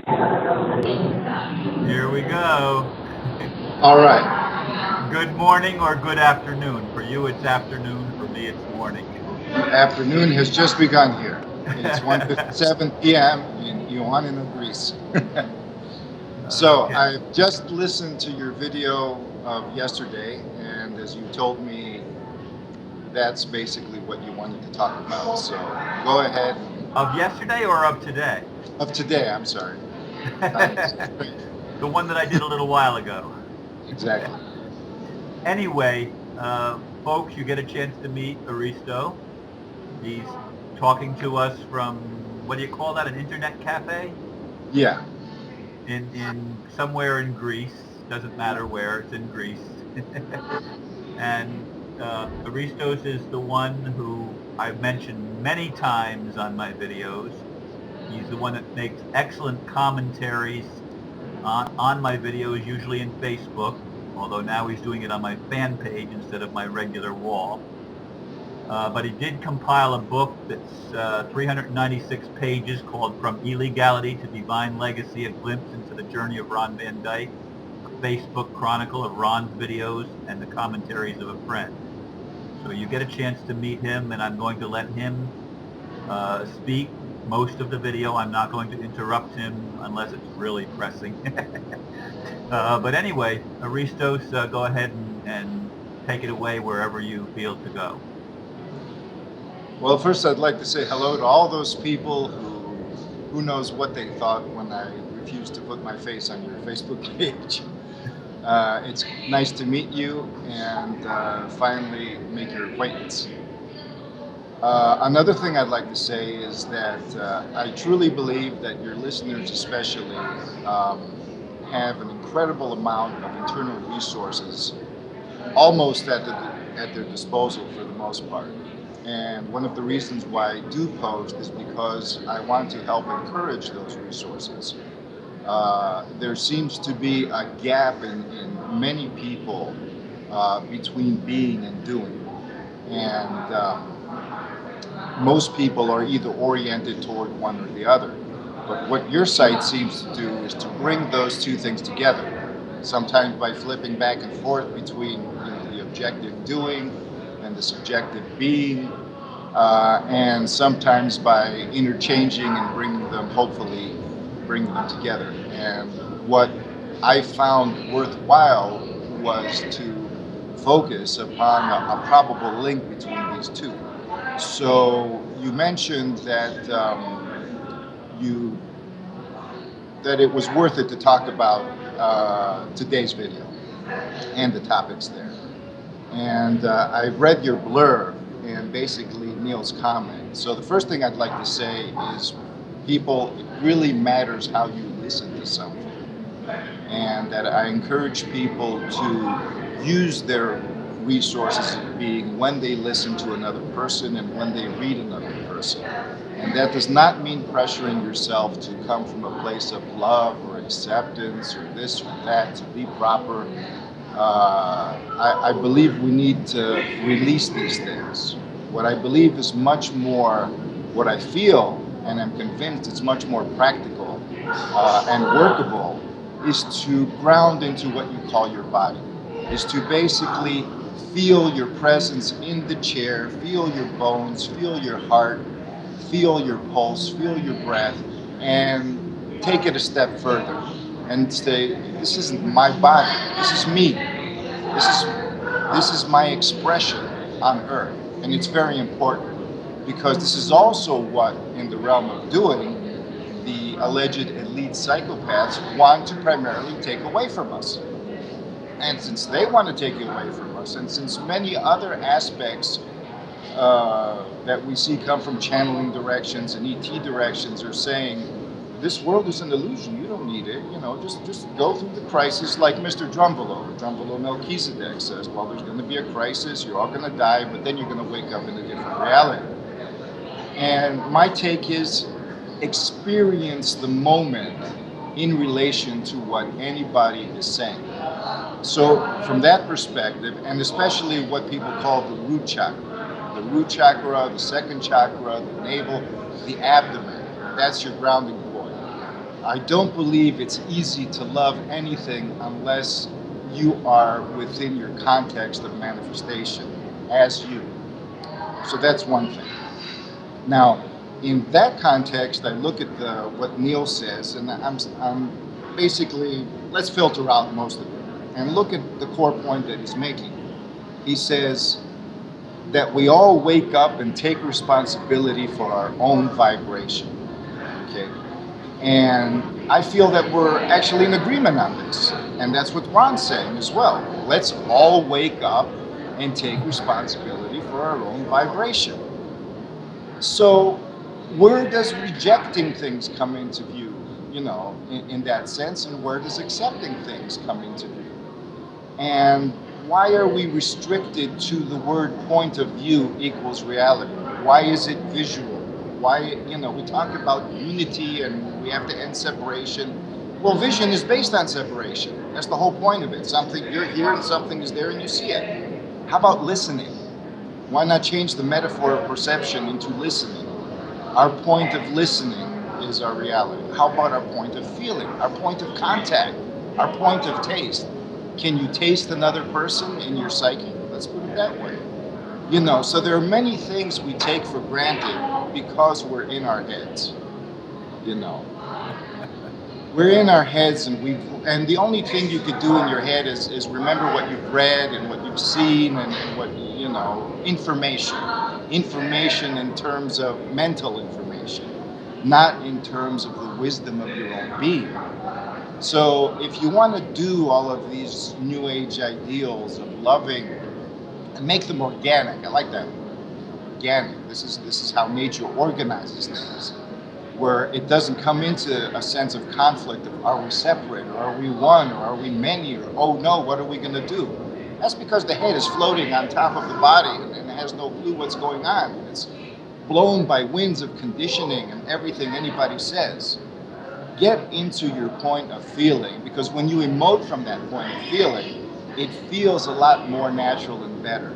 Here we go. All right. Good morning or good afternoon. For you, it's afternoon. For me, it's morning. Afternoon has just begun here. It's 1:57 p.m. in Ioannina, Greece. So Okay. I've just listened to your video of yesterday, and as you told me, that's basically what you wanted to talk about. So go ahead. Of yesterday or of today? Of today, I'm sorry. Time is strange. The one that I did a little while ago. Exactly. Anyway, folks, you get a chance to meet Aristo. He's talking to us from, what do you call that, an internet cafe? Yeah. In somewhere in Greece. Doesn't matter where, it's in Greece. And Aristos is the one who I've mentioned many times on my videos. He's the one that makes excellent commentaries on my videos, usually in Facebook, although now he's doing it on my fan page instead of my regular wall. But he did compile a book that's 396 pages called From Illegality to Divine Legacy, a glimpse into the journey of Ron Van Dyke, a Facebook chronicle of Ron's videos and the commentaries of a friend. So you get a chance to meet him, and I'm going to let him speak most of the video. I'm not going to interrupt him unless it's really pressing. But anyway, Aristos, go ahead and take it away wherever you feel to go. Well, first I'd like to say hello to all those people who knows what they thought when I refused to put my face on your Facebook page. It's nice to meet you and finally make your acquaintance. Another thing I'd like to say is that I truly believe that your listeners, especially, have an incredible amount of internal resources almost at their disposal for the most part. And one of the reasons why I do post is because I want to help encourage those resources. There seems to be a gap in many people between being and doing. And most people are either oriented toward one or the other. But what your site seems to do is to bring those two things together, sometimes by flipping back and forth between the objective doing and the subjective being, and sometimes by interchanging and bringing them, hopefully, bringing them together. And what I found worthwhile was to focus upon a probable link between these two. So you mentioned that you that it was worth it to talk about today's video and the topics there. And I read your blurb and basically Neil's comment. So the first thing I'd like to say is, people, it really matters how you listen to something. And that I encourage people to use their resources of being when they listen to another person and when they read another person. And that does not mean pressuring yourself to come from a place of love or acceptance or this or that, to be proper. I believe we need to release these things. What I believe is much more, what I feel, and I'm convinced it's much more practical and workable, is to ground into what you call your body, is to basically feel your presence in the chair, feel your bones, feel your heart, feel your pulse, feel your breath, and take it a step further and say, this isn't my body, this is me. This is my expression on earth. And it's very important because this is also what, in the realm of doing, the alleged elite psychopaths want to primarily take away from us. And since they want to take it away from us, and since many other aspects that we see come from channeling directions and ET directions are saying, this world is an illusion, you don't need it, just go through the crisis like Mr. Drumvalo Melchizedek says, well, there's going to be a crisis, you're all going to die, but then you're going to wake up in a different reality. And my take is, experience the moment in relation to what anybody is saying. So from that perspective, and especially what people call the root chakra, the second chakra, the navel, the abdomen, that's your grounding point. I don't believe it's easy to love anything unless you are within your context of manifestation as you. So that's one thing. Now, in that context, I look at what Neil says, and I'm basically, let's filter out most of it and look at the core point that he's making. He says that we all wake up and take responsibility for our own vibration. Okay. And I feel that we're actually in agreement on this. And that's what Ron's saying as well. Let's all wake up and take responsibility for our own vibration. So, where does rejecting things come into view, in that sense, and where does accepting things come into view? And why are we restricted to the word point of view equals reality? Why is it visual? Why, we talk about unity and we have to end separation. Well, vision is based on separation. That's the whole point of it. Something, you're here and something is there and you see it. How about listening? Why not change the metaphor of perception into listening? Our point of listening is our reality. How about our point of feeling, our point of contact, our point of taste? Can you taste another person in your psyche? Let's put it that way. So there are many things we take for granted because we're in our heads. You know, we're in our heads, and the only thing you could do in your head is remember what you've read and what you've seen and what information in terms of mental information, not in terms of the wisdom of your own being. So if you want to do all of these new age ideals of loving and make them organic, I like that word, organic. This is how nature organizes things, where it doesn't come into a sense of conflict of are we separate or are we one or are we many or oh no, what are we going to do? That's because the head is floating on top of the body and it has no clue what's going on. It's blown by winds of conditioning and everything anybody says. Get into your point of feeling, because when you emote from that point of feeling, it feels a lot more natural and better.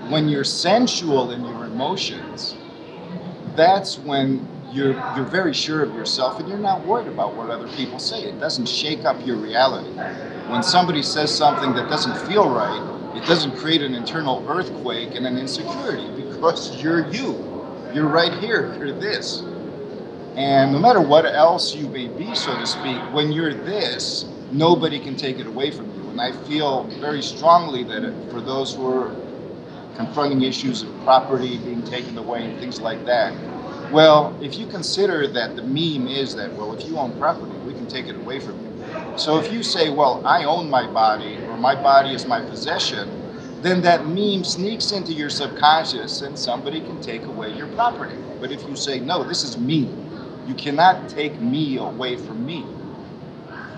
When you're sensual in your emotions, that's when you're very sure of yourself and you're not worried about what other people say. It doesn't shake up your reality. When somebody says something that doesn't feel right, it doesn't create an internal earthquake and an insecurity because you're you. You're right here. You're this. And no matter what else you may be, so to speak, when you're this, nobody can take it away from you. And I feel very strongly that for those who are confronting issues of property being taken away and things like that, well, if you consider that the meme is that, well, if you own property, we can take it away from you. So if you say, well, I own my body, or my body is my possession, then that meme sneaks into your subconscious and somebody can take away your property. But if you say, no, this is me, you cannot take me away from me.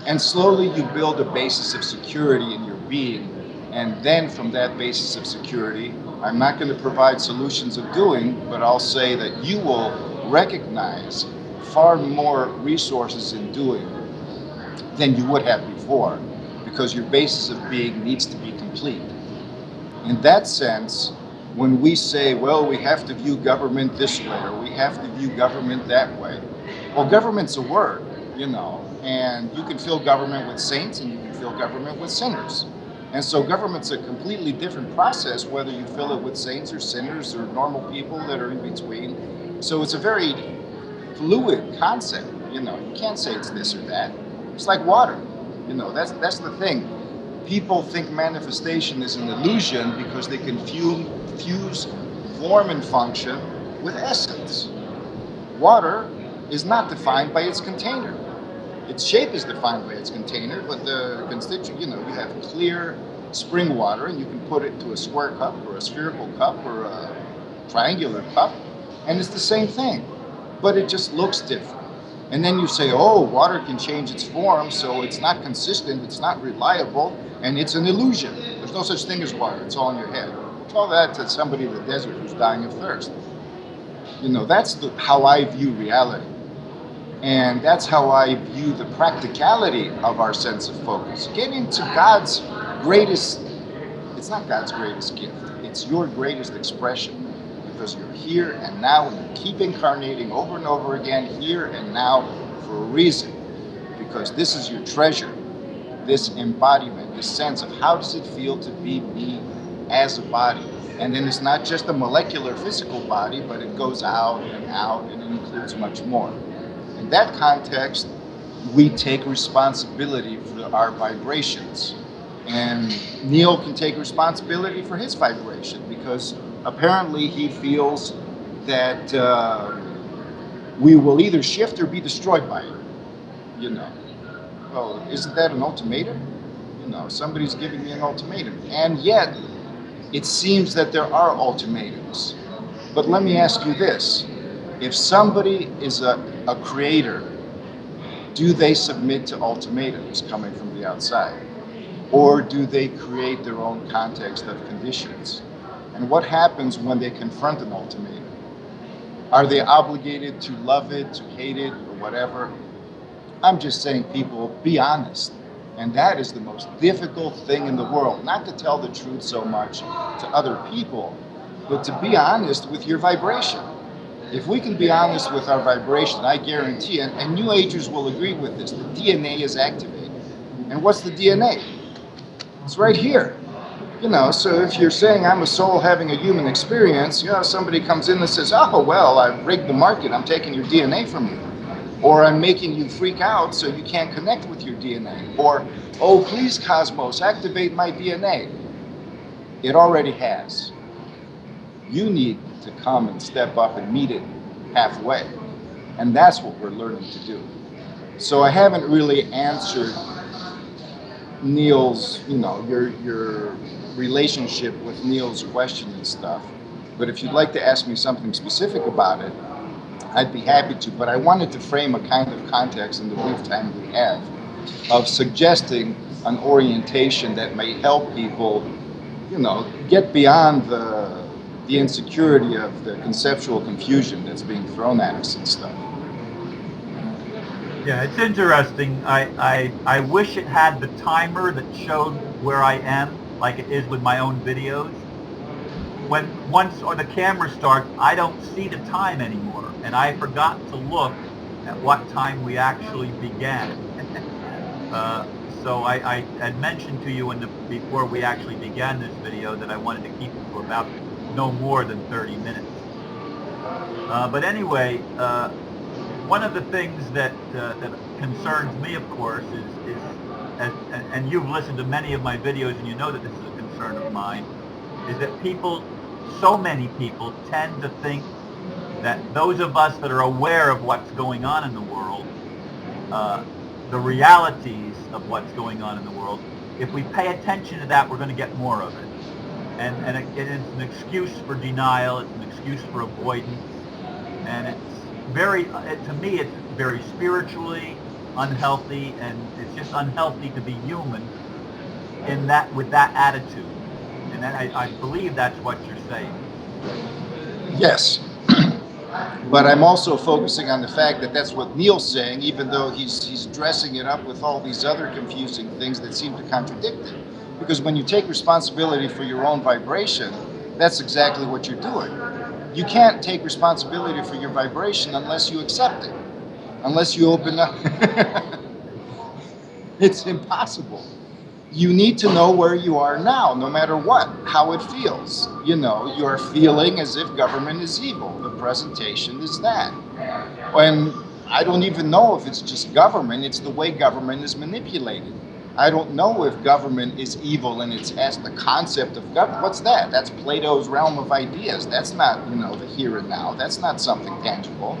And slowly you build a basis of security in your being. And then from that basis of security, I'm not going to provide solutions of doing, but I'll say that you will recognize far more resources in doing than you would have before, because your basis of being needs to be complete. In that sense, when we say, well, we have to view government this way or we have to view government that way, well, government's a word, and you can fill government with saints and you can fill government with sinners. And so government's a completely different process, whether you fill it with saints or sinners or normal people that are in between. So it's a very fluid concept. You can't say it's this or that. It's like water. That's the thing. People think manifestation is an illusion because they confuse form and function with essence. Water is not defined by its container. Its shape is defined by its container, but the constituent, you have clear spring water and you can put it into a square cup or a spherical cup or a triangular cup, and it's the same thing, but it just looks different. And then you say, oh, water can change its form, so it's not consistent, it's not reliable, and it's an illusion. There's no such thing as water, it's all in your head. Tell that to somebody in the desert who's dying of thirst. That's how I view reality. And that's how I view the practicality of our sense of focus. Get into God's greatest, it's not God's greatest gift, it's your greatest expression. Because you're here and now, and you keep incarnating over and over again, here and now, for a reason. because this is your treasure, this embodiment, this sense of how does it feel to be me as a body. And then it's not just a molecular physical body, but it goes out and it includes much more. In that context, we take responsibility for our vibrations. And Neil can take responsibility for his vibration because apparently he feels that we will either shift or be destroyed by it. You know, well, isn't that an ultimatum? You know, somebody's giving me an ultimatum. And yet, it seems that there are ultimatums. But let me ask you this. If somebody is a creator, do they submit to ultimatums coming from the outside? Or do they create their own context of conditions? And what happens when they confront an ultimatum? Are they obligated to love it, to hate it, or whatever? I'm just saying, people, be honest. And that is the most difficult thing in the world, not to tell the truth so much to other people, but to be honest with your vibration. If we can be honest with our vibration, I guarantee, and New Agers will agree with this, the DNA is activated. And what's the DNA? It's right here. You know, so if you're saying I'm a soul having a human experience, you know, somebody comes in and says, oh, well, I've rigged the market, I'm taking your DNA from you. Or I'm making you freak out so you can't connect with your DNA. Or, oh, please, Cosmos, activate my DNA. It already has. You need to come and step up and meet it halfway. And that's what we're learning to do. So I haven't really answered Neil's, you know, your relationship with Neil's question and stuff. But if you'd like to ask me something specific about it, I'd be happy to. But I wanted to frame a kind of context in the brief time we have of suggesting an orientation that may help people, you know, get beyond the insecurity of the conceptual confusion that's being thrown at us and stuff. Yeah, it's interesting. I wish it had the timer that showed where I am, like it is with my own videos. Once the camera starts, I don't see the time anymore, and I forgot to look at what time we actually began. So I had mentioned to you before we actually began this video that I wanted to keep it for about no more than 30 minutes. But anyway, one of the things that concerns me, of course, is and you've listened to many of my videos and you know that this is a concern of mine, is that so many people tend to think that those of us that are aware of what's going on in the world, the realities of what's going on in the world, if we pay attention to that, we're going to get more of it. And it's an excuse for denial, it's an excuse for avoidance, and to me, it's very spiritually unhealthy, and it's just unhealthy to be human with that attitude. And I believe that's what you're saying. Yes. But I'm also focusing on the fact that that's what Neil's saying, even though he's dressing it up with all these other confusing things that seem to contradict it. Because when you take responsibility for your own vibration, that's exactly what you're doing. You can't take responsibility for your vibration unless you accept it, unless you open up. It's impossible. You need to know where you are now, no matter what, how it feels. You know, you're feeling as if government is evil. The presentation is that. And I don't even know if it's just government, it's the way government is manipulated. I don't know if government is evil and it's as the concept of government. What's that? That's Plato's realm of ideas. That's not, you know, the here and now. That's not something tangible.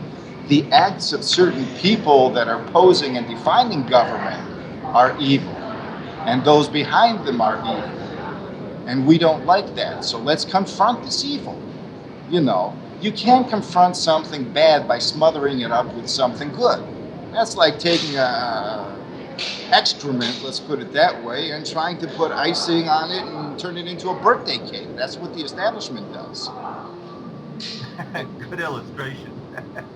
The acts of certain people that are posing and defining government are evil. And those behind them are evil. And we don't like that. So let's confront this evil. You know, you can't confront something bad by smothering it up with something good. That's like taking a excrement, let's put it that way, and trying to put icing on it and turn it into a birthday cake. That's what the establishment does. Good illustration.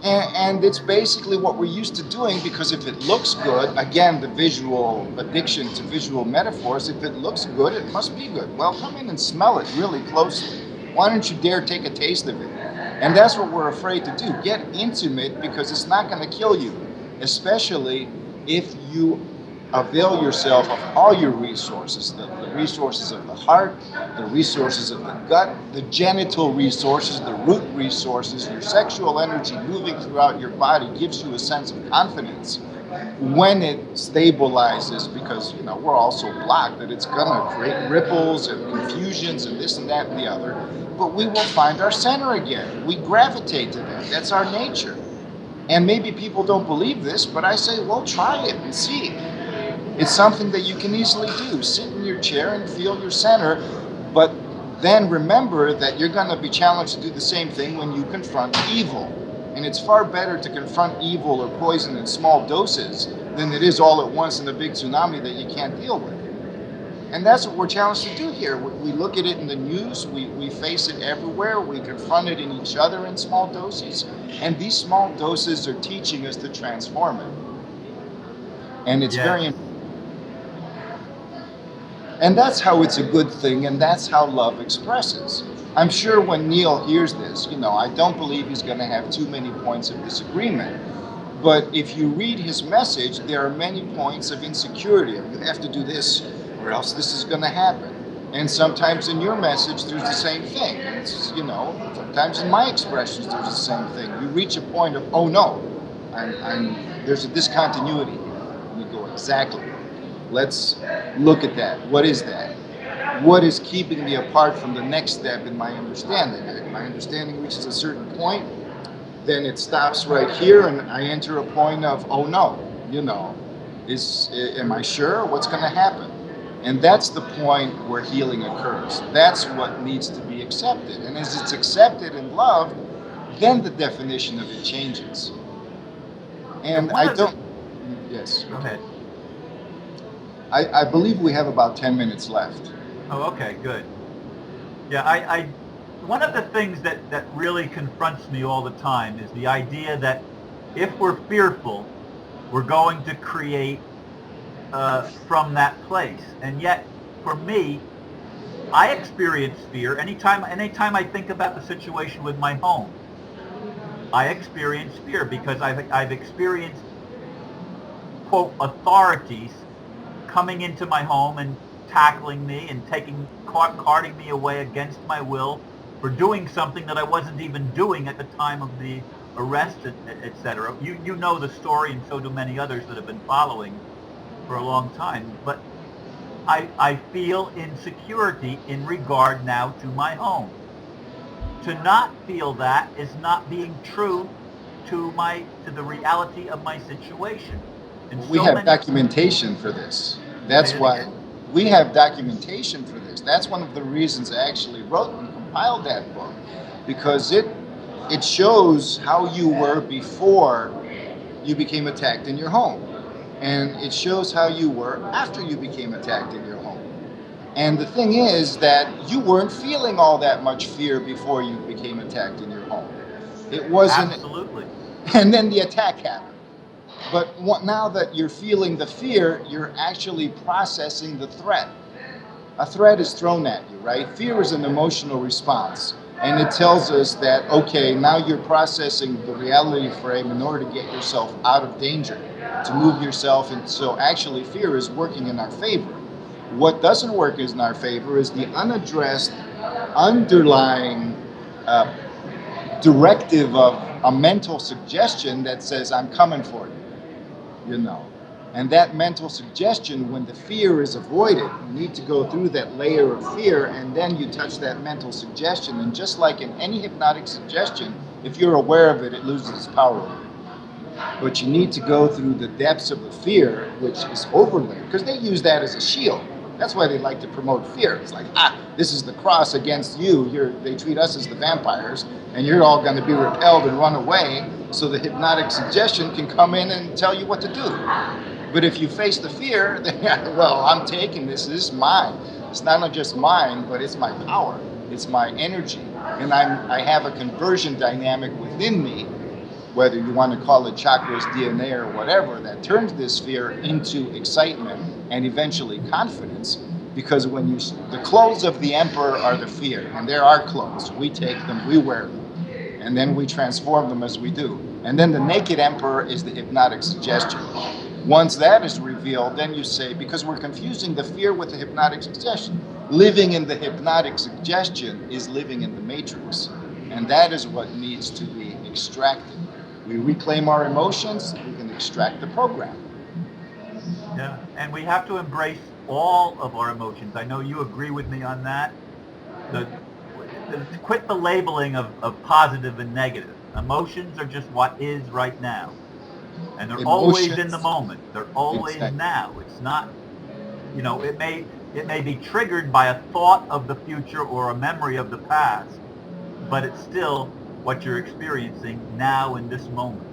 And it's basically what we're used to doing, because if it looks good, again, the visual addiction to visual metaphors, if it looks good, it must be good. Well, come in and smell it really closely. Why don't you dare take a taste of it? And that's what we're afraid to do. Get intimate, because it's not going to kill you, especially if you avail yourself of all your resources, the resources of the heart, the resources of the gut, the genital resources, the root resources, your sexual energy moving throughout your body gives you a sense of confidence. When it stabilizes, because we're also blocked, that it's gonna create ripples and confusions and this and that and the other, but we will find our center again. We gravitate to that. That's our nature. And maybe people don't believe this, but I say, well, try it and see. It's something that you can easily do. Sit in your chair and feel your center, but then remember that you're going to be challenged to do the same thing when you confront evil. And it's far better to confront evil or poison in small doses than it is all at once in a big tsunami that you can't deal with. And that's what we're challenged to do here. We look at it in the news, we face it everywhere, we confront it in each other in small doses, and these small doses are teaching us to transform it. And it's very important. And that's how it's a good thing, and that's how love expresses. I'm sure when Neil hears this, I don't believe he's going to have too many points of disagreement. But if you read his message, there are many points of insecurity. You have to do this, or else this is going to happen. And sometimes in your message, there's the same thing. It's, sometimes in my expressions, there's the same thing. You reach a point of, oh no, there's a discontinuity. And you go, exactly. Let's look at that. What is that? What is keeping me apart from the next step in my understanding? My understanding reaches a certain point, then it stops right here, and I enter a point of, oh no, am I sure? What's going to happen? And that's the point where healing occurs. That's what needs to be accepted. And as it's accepted and loved, then the definition of it changes. And I don't... Yes. Go ahead. I believe we have about 10 minutes left. Oh, okay, good. Yeah, one of the things that really confronts me all the time is the idea that if we're fearful, we're going to create from that place. And yet, for me, I experience fear anytime I think about the situation with my home. I experience fear because I've experienced, quote, authorities coming into my home and tackling me and carting me away against my will for doing something that I wasn't even doing at the time of the arrest, etc. You know the story, and so do many others that have been following for a long time. But I feel insecurity in regard now to my home. To not feel that is not being true to the reality of my situation. And we have documentation for this. That's why we have documentation for this. That's one of the reasons I actually wrote and compiled that book, because it shows how you were before you became attacked in your home, and it shows how you were after you became attacked in your home. And the thing is that you weren't feeling all that much fear before you became attacked in your home. It wasn't. Absolutely. And then the attack happened. But now that you're feeling the fear, you're actually processing the threat. A threat is thrown at you, right? Fear is an emotional response. And it tells us that, okay, now you're processing the reality frame in order to get yourself out of danger, to move yourself. And so actually fear is working in our favor. What doesn't work in our favor is the unaddressed, underlying directive of a mental suggestion that says, I'm coming for you. And that mental suggestion, when the fear is avoided, you need to go through that layer of fear, and then you touch that mental suggestion. And just like in any hypnotic suggestion, if you're aware of it, it loses its power. But you need to go through the depths of the fear, which is overlaid, because they use that as a shield. That's why they like to promote fear. It's like, this is the cross against you. They treat us as the vampires, and you're all going to be repelled and run away, so the hypnotic suggestion can come in and tell you what to do. But if you face the fear, then, well, I'm taking this. This is mine. It's not just mine, but it's my power. It's my energy. And I have a conversion dynamic within me, whether you want to call it chakras, DNA, or whatever, that turns this fear into excitement and eventually confidence. Because the clothes of the emperor are the fear, and they're our clothes. We take them, we wear them, and then we transform them as we do. And then the naked emperor is the hypnotic suggestion. Once that is revealed, then you say, because we're confusing the fear with the hypnotic suggestion. Living in the hypnotic suggestion is living in the matrix. And that is what needs to be extracted. We reclaim our emotions, we can extract the program. Yeah, and we have to embrace all of our emotions. I know you agree with me on that. The, Quit the labeling of positive and negative. Emotions are just what is right now. And they're always in the Emotions, moment. They're always exactly. now. It's not, it may be triggered by a thought of the future or a memory of the past, but it's still what you're experiencing now in this moment.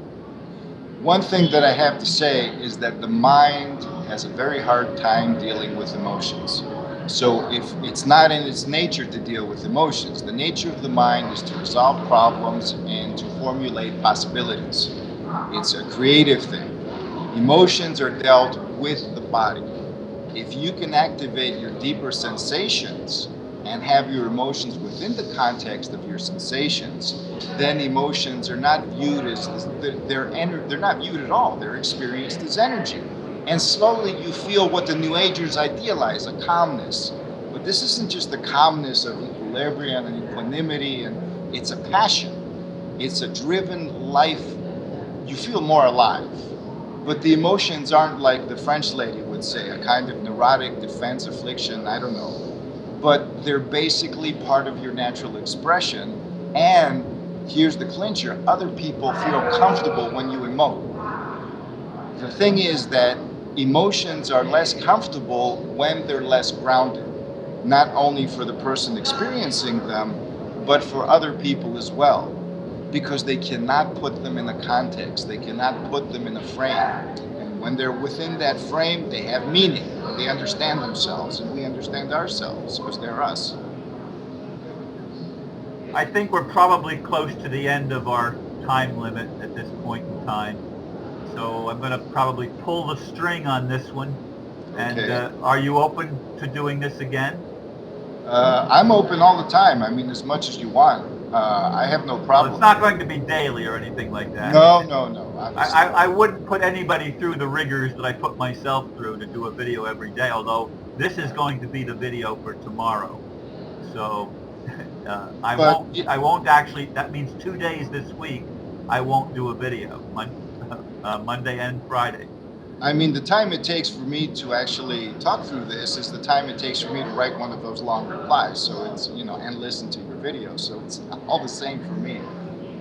One thing that I have to say is that the mind has a very hard time dealing with emotions. So if it's not in its nature to deal with emotions, the nature of the mind is to resolve problems and to formulate possibilities. It's a creative thing. Emotions are dealt with the body. If you can activate your deeper sensations and have your emotions within the context of your sensations, then emotions are not viewed as they're not viewed at all. They're experienced as energy. And slowly you feel what the New Agers idealize, a calmness. But this isn't just the calmness of equilibrium and equanimity, and it's a passion. It's a driven life. You feel more alive. But the emotions aren't like the French lady would say, a kind of neurotic defense affliction, I don't know. But they're basically part of your natural expression. And here's the clincher, other people feel comfortable when you emote. The thing is that emotions are less comfortable when they're less grounded, not only for the person experiencing them, but for other people as well, because they cannot put them in a context, they cannot put them in a frame. And when they're within that frame, they have meaning. They understand themselves, and we understand ourselves because they're us. I think we're probably close to the end of our time limit at this point in time. So I'm going to probably pull the string on this one. And Okay. are you open to doing this again? I'm open all the time. I mean, as much as you want. I have no Well, it's problem. not going to be daily or anything like that. No, no, no. Obviously. I wouldn't put anybody through the rigors that I put myself through to do a video every day, although this is going to be the video for tomorrow. So But I won't actually, that means 2 days this week, I won't do a video, Monday and Friday. I mean, the time it takes for me to actually talk through this is the time it takes for me to write one of those long replies. So it's, and listen to your video. So it's all the same for me.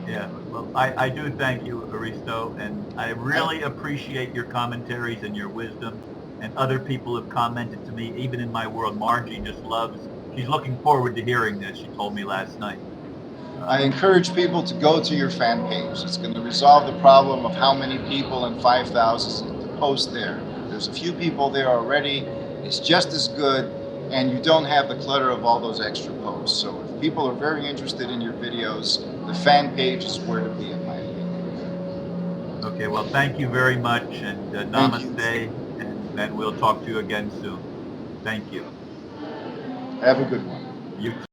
Yeah, well, I do thank you, Aristo, and I really appreciate your commentaries and your wisdom. And other people have commented to me, even in my world. Margie just loves, she's looking forward to hearing this, she told me last night. I encourage people to go to your fan page. It's going to resolve the problem of how many people in 5,000 to post there. There's a few people there already. It's just as good, and you don't have the clutter of all those extra posts. So if people are very interested in your videos, the fan page is where to be, in my opinion. Okay, well, thank you very much, and Thank you. namaste, and we'll talk to you again soon. Thank you. Have a good one. You